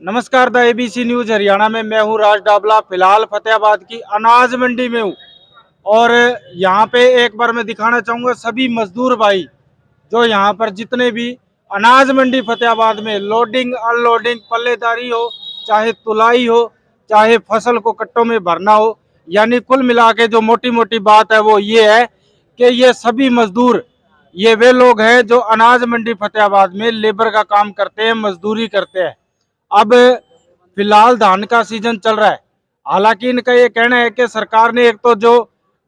नमस्कार the ABC news Haryana में मैं हूं राज डाबला। फिलहाल फतेहाबाद की अनाज मंडी में हूं और यहां पे एक बार मैं दिखाना चाहूंगा सभी मजदूर भाई जो यहां पर जितने भी अनाज मंडी फतेहाबाद में लोडिंग अनलोडिंग पल्लेदारी हो, चाहे तुलाई हो, चाहे फसल को कट्टों में भरना हो, यानी कुल मिला के जो मोटी मोटी बात है वो ये है कि ये सभी मजदूर ये वे लोग हैं जो अनाज मंडी फतेहाबाद में लेबर का काम करते हैं, मजदूरी करते हैं। अब फिलहाल धान का सीजन चल रहा है। हालांकि इनका ये कहना है कि सरकार ने एक तो जो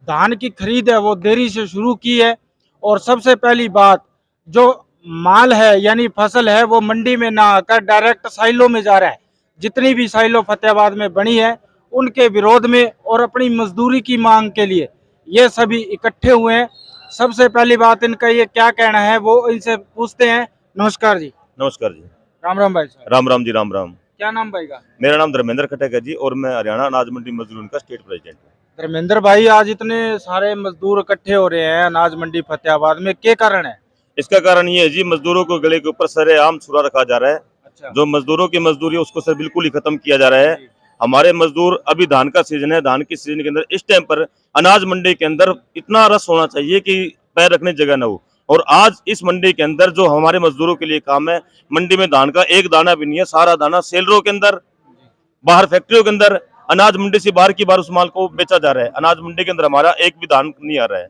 धान की खरीद है वो देरी से शुरू की है और सबसे पहली बात जो माल है यानी फसल है वो मंडी में ना आकर डायरेक्ट साइलों में जा रहा है। जितनी भी साइलों फतेहाबाद में बनी है उनके विरोध में और अपनी मजदूरी की मांग के लिए ये सभी इकट्ठे हुए हैं। सबसे पहली बात इनका ये क्या कहना है वो इनसे पूछते हैं। नमस्कार जी। नमस्कार जी। राम राम भाई साहब। राम राम जी, राम राम। क्या नाम भाई का? मेरा नाम धर्मेंद्र खटक है जी और मैं हरियाणा अनाज मंडी मजदूर का स्टेट प्रेसिडेंट हूँ। धर्मेंद्र भाई, आज इतने सारे मजदूर इकट्ठे हो रहे हैं अनाज मंडी फतेहाबाद में, क्या कारण है? इसका कारण ये है जी, मजदूरों को गले के ऊपर सरेआम छुरा रखा जा रहा है। अच्छा। जो मजदूरों की मजदूरी है उसको सर बिल्कुल ही खत्म किया जा रहा है। हमारे मजदूर, अभी धान का सीजन है, धान की सीजन के अंदर इस टाइम पर अनाज मंडी के अंदर इतना रस होना चाहिए कि पैर रखने जगह न हो। और आज इस मंडी के अंदर जो हमारे मजदूरों के लिए काम है, मंडी में धान का एक दाना भी नहीं है। सारा दाना सेलरों के अंदर, बाहर फैक्ट्रियों के अंदर, अनाज मंडी से बाहर की बार उस माल को बेचा जा रहा है। अनाज मंडी के अंदर हमारा एक भी धान नहीं आ रहा है।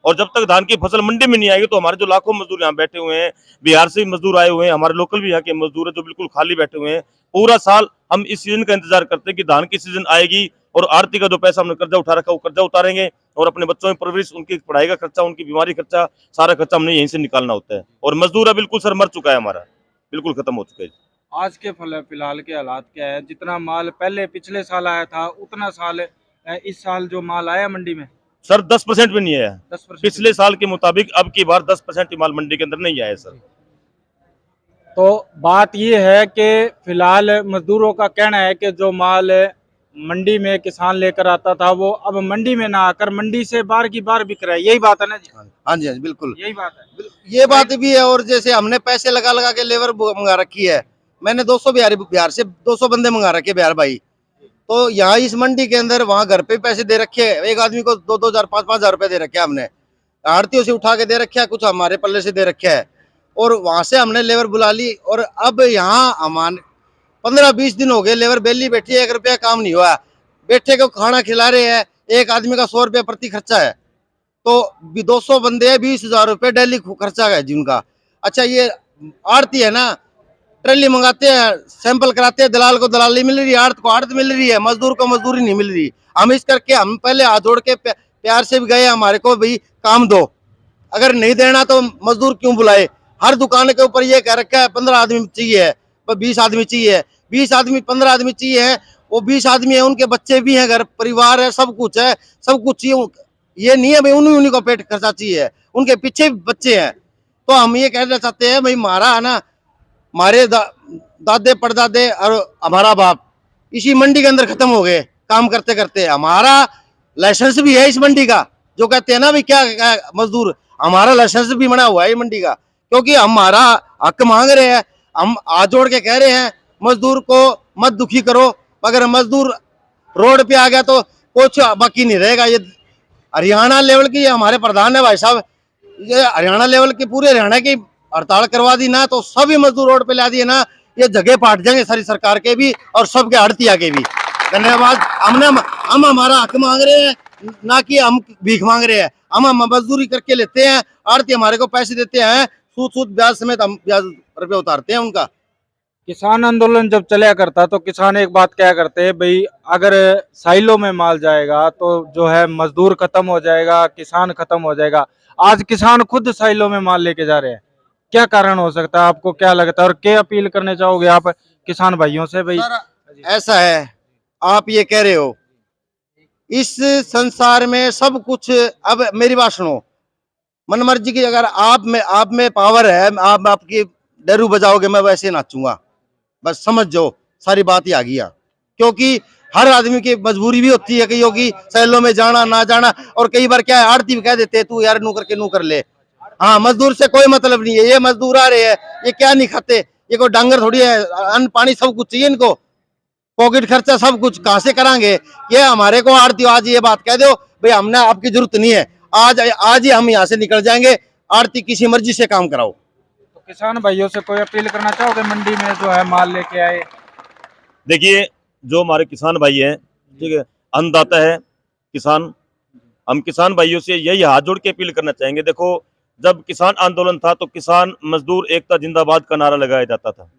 और जब तक धान की फसल मंडी में नहीं आएगी तो हमारे जो लाखों मजदूर यहाँ बैठे हुए हैं, बिहार से मजदूर आए हुए हैं, हमारे लोकल भी यहाँ के मजदूर है जो बिल्कुल खाली बैठे हुए हैं। पूरा साल हम इस सीजन का इंतजार करते हैं कि धान की सीजन आएगी और आरती का जो पैसा हमने कर्जा उठा रखा वो कर्जा उतारेंगे और अपने बच्चों में परवरिश, उनकी पढ़ाई का खर्चा, उनकी बीमारी खर्चा, सारा खर्चा हमने यहीं से निकालना होता है। और मजदूर बिल्कुल सर मर चुका है, हमारा बिल्कुल खत्म हो चुका है। आज के फिलहाल के हालात क्या है? जितना माल पहले पिछले साल आया था उतना साल इस साल जो माल आया मंडी में सर 10% भी नहीं आया। 10% पिछले साल के मुताबिक अब की बार 10% माल मंडी के अंदर नहीं आया सर। तो बात ये है कि फिलहाल मजदूरों का कहना है कि जो माल मंडी में किसान लेकर आता था वो अब मंडी में ना आकर मंडी से बार की बार बिक रहा है। यही बात है ना जी? हाँ जी, हाँ जी, बिल्कुल यही बात है। ये बात भी है। और जैसे हमने पैसे लगा लगा के लेबर मंगा रखी है, मैंने 200 बिहार से 200 बंदे मंगा रखे बिहार भाई। तो यहाँ इस मंडी के अंदर वहाँ घर पे पैसे दे रखे हैं, एक आदमी को 2-2 हजार 5-5 हजार रुपए दे रखे हैं हमने, आड़तियों से उठा के दे रखे है, कुछ हमारे पल्ले से दे रखे है। और वहां से हमने लेबर बुला ली और अब यहाँ हमारे 15-20 दिन हो गए लेबर बेली बैठी है, 1 रुपया काम नहीं हुआ। बैठे को खाना खिला रहे हैं, एक आदमी का 100 रुपया प्रति खर्चा है। तो 200 बंदे हैं, 20,000 रुपये डेली खर्चा है जिनका। अच्छा, ये आड़ती है ना, ट्रेली मंगाते हैं, सैंपल कराते हैं, दलाल को दलाली मिल रही है, आड़त को आड़त मिल रही है, मजदूर को मजदूरी नहीं मिल रही। हम इस करके हम पहले हाथ जोड़ के प्यार से भी गए, हमारे को भाई काम दो, अगर नहीं देना तो मजदूर क्यों बुलाए। हर दुकान के ऊपर ये कह रखा है 15 आदमी चाहिए, 20 आदमी चाहिए, 20 आदमी 15 आदमी चाहिए है। वो 20 आदमी है, उनके बच्चे भी हैं, घर परिवार है, सब कुछ है, सब कुछ चाहिए। ये नहीं है भाई उन्हीं को पेट खर्चा चाहिए, उनके पीछे बच्चे हैं। तो हम ये कहना चाहते हैं भाई, हमारा है ना, हमारे दादे परदादे और हमारा बाप इसी मंडी के अंदर खत्म हो गए काम करते करते। हमारा लाइसेंस भी है इस मंडी का, जो कहते हैं ना भाई क्या मजदूर, हमारा लाइसेंस भी बना हुआ है मंडी का, क्योंकि हमारा हक मांग रहे हैं। हम हाथ जोड़ के कह रहे हैं मजदूर को मत दुखी करो, अगर मजदूर रोड पे आ गया तो कुछ बाकी नहीं रहेगा। ये हरियाणा लेवल की हमारे प्रधान है भाई साहब, ये हरियाणा लेवल की पूरे हरियाणा की हड़ताल करवा दी ना तो सभी मजदूर रोड पे ला दिए ना, ये जगह पाट जाएंगे सारी सरकार के भी और सबके आड़तिया के भी। धन्यवाद। हम हमारा हक मांग रहे हैं, ना कि हम भीख मांग रहे हैं। हम मजदूरी करके लेते हैं, आड़ती हमारे को पैसे देते हैं, सूद ब्याज समेत हम ब्याज रुपये उतारते हैं उनका। किसान आंदोलन जब चला करता तो किसान एक बात क्या करते हैं भाई, अगर साइलों में माल जाएगा तो जो है मजदूर खत्म हो जाएगा, किसान खत्म हो जाएगा। आज किसान खुद साइलों में माल लेके जा रहे हैं, क्या कारण हो सकता है? आपको क्या लगता है और क्या अपील करने चाहोगे आप किसान भाइयों से भाई? ऐसा है, आप ये कह रहे हो इस संसार में सब कुछ, अब मेरी बात सुनो, मन मर्जी की, अगर आप में पावर है, आप आपकी डरू बजाओगे, मैं वैसे नाचूंगा, बस समझ जाओ सारी बात ही आ गई। क्योंकि हर आदमी की मजबूरी भी होती है कईयों की, सैलों में जाना ना जाना। और कई बार क्या है, आड़ती भी कह देते हैं तू यार नू करके नू कर ले। हाँ, मजदूर से कोई मतलब नहीं है, ये मजदूर आ रहे हैं, ये क्या नहीं खाते, ये कोई डांगर थोड़ी है, अन्न पानी सब कुछ चाहिए इनको, पॉकेट खर्चा सब कुछ कहाँ से कराएंगे। ये हमारे को आड़ती आज ये बात कह दो भाई हमने आपकी जरूरत नहीं है, आज ही हम यहाँ से निकल जाएंगे, आड़ती किसी मर्जी से काम कराओ। तो किसान भाइयों से कोई अपील करना चाहोगे मंडी में जो है माल लेके आए? देखिए, जो हमारे किसान भाई हैं, ठीक है, अन्नदाता है किसान, हम किसान भाइयों से यही हाथ जोड़ के अपील करना चाहेंगे। देखो, जब किसान आंदोलन था तो किसान मजदूर एकता जिंदाबाद का नारा लगाया जाता था।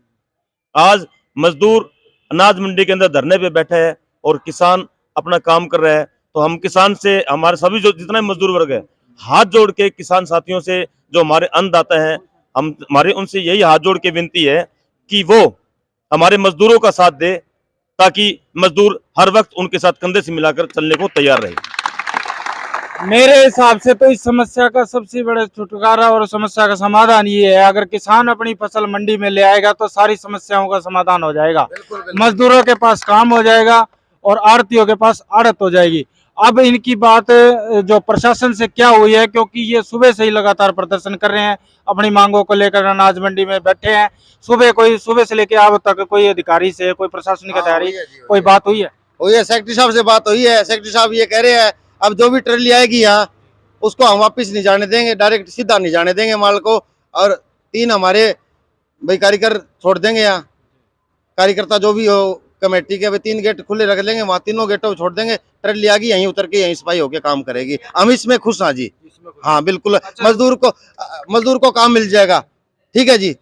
आज मजदूर अनाज मंडी के अंदर धरने पे बैठा है और किसान अपना काम कर रहा है, तो हम किसान से, हमारे सभी जो जितना मजदूर वर्ग है, हाथ जोड़ के किसान साथियों से, जो हमारे अन्नदाता हैं, हमारे उनसे यही हाथ जोड़ के विनती है कि वो हमारे मजदूरों का साथ दे, ताकि मजदूर हर वक्त उनके साथ कंधे से मिलाकर चलने को तैयार रहे। मेरे हिसाब से तो इस समस्या का सबसे बड़ा छुटकारा और समस्या का समाधान ये है, अगर किसान अपनी फसल मंडी में ले आएगा तो सारी समस्याओं का समाधान हो जाएगा। मजदूरों के पास काम हो जाएगा और आड़तियों के पास आड़त हो जाएगी। अब इनकी बात जो प्रशासन से क्या हुई है, क्योंकि ये सुबह से ही लगातार प्रदर्शन कर रहे हैं, अपनी मांगों को लेकर अनाज मंडी में बैठे हैं। सुबह से लेकर अब तक कोई अधिकारी से, कोई प्रशासनिक अधिकारी, कोई बात हुई है? सेक्रेटरी साहब से बात हुई है, सेक्रेटरी साहब ये कह रहे हैं अब जो भी ट्रैली आएगी यहाँ उसको हम वापस नहीं जाने देंगे, डायरेक्ट सीधा नहीं जाने देंगे माल को, और 3 हमारे भाई कारीगर छोड़ देंगे यहाँ, कार्यकर्ता जो भी हो कमेटी के, 3 गेट खुले रख लेंगे, वहाँ 3 गेटों छोड़ देंगे, ट्रैली आ गई यहीं उतर के यहीं सफाई होके काम करेगी। हम इसमें खुश हैं जी, हाँ बिल्कुल। अच्छा। मजदूर को काम मिल जाएगा, ठीक है जी,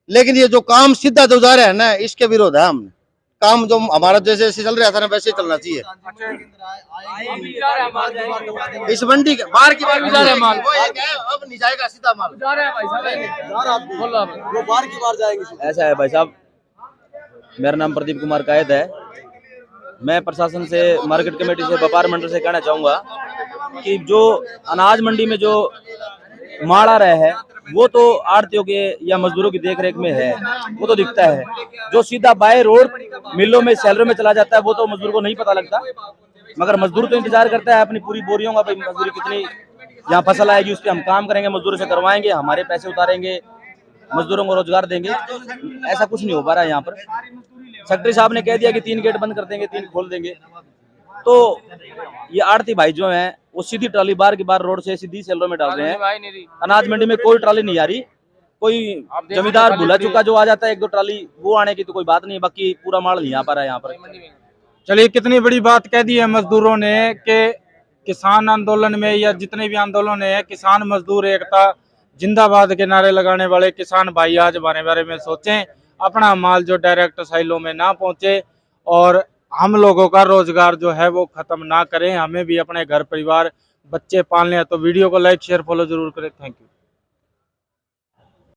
लेकिन ये जो काम सीधा जो जा रहा है ना, इसके विरोध है। हमने काम जो हमारा जैसे चल रहा था ना वैसे ही चलना चाहिए। इस मंडी के बाहर की बार भी जा रहा है माल, अब नहीं जाएगा सीधा माल जा रहा है भाई साहब, वो बाहर की बार जाएंगे। ऐसा है भाई साहब, मेरा नाम प्रदीप कुमार कायद है। मैं प्रशासन से, मार्केट कमेटी से, व्यापार मंडल से कहना चाहूँगा कि जो अनाज मंडी में जो माल आ रहा है वो तो आड़तियों के या मजदूरों की देखरेख में है, वो तो दिखता है। जो सीधा बाय रोड मिलों में, शैलरों में चला जाता है वो तो मजदूर को नहीं पता लगता, मगर मजदूर तो इंतजार करता है अपनी पूरी बोरियों का, भाई मजदूरी कितनी यहाँ फसल आएगी उस पर हम काम करेंगे, मजदूरों से करवाएंगे, हमारे पैसे उतारेंगे, मजदूरों को रोजगार देंगे। ऐसा कुछ नहीं हो पा रहा है यहाँ पर। सेक्रेटरी साहब ने कह दिया कि 3 गेट बंद कर देंगे, 3 खोल देंगे, तो ये आड़ती भाई जो हैं वो सीधी ट्राली बार की बार रोड से सीधी सेलरों में डाल रहे हैं। अनाज मंडी में कोई ट्राली नहीं आ रही, कोई जमींदार भूला चुका जो आ जाता है 1-2 ट्राली, वो आने की तो कोई बात नहीं, बाकी पूरा माल नहीं आ पा रहा है यहाँ पर। चलिए, कितनी बड़ी बात कह दी है मजदूरों ने कि किसान आंदोलन में या जितने भी आंदोलन है, किसान मजदूर एकता जिंदाबाद के नारे लगाने वाले किसान भाई आज हमारे बारे में सोचें, अपना माल जो डायरेक्ट साइलों में ना पहुंचे और हम लोगों का रोजगार जो है वो खत्म ना करें। हमें भी अपने घर परिवार बच्चे पालने हैं, तो वीडियो को लाइक शेयर फॉलो जरूर करें। Thank you.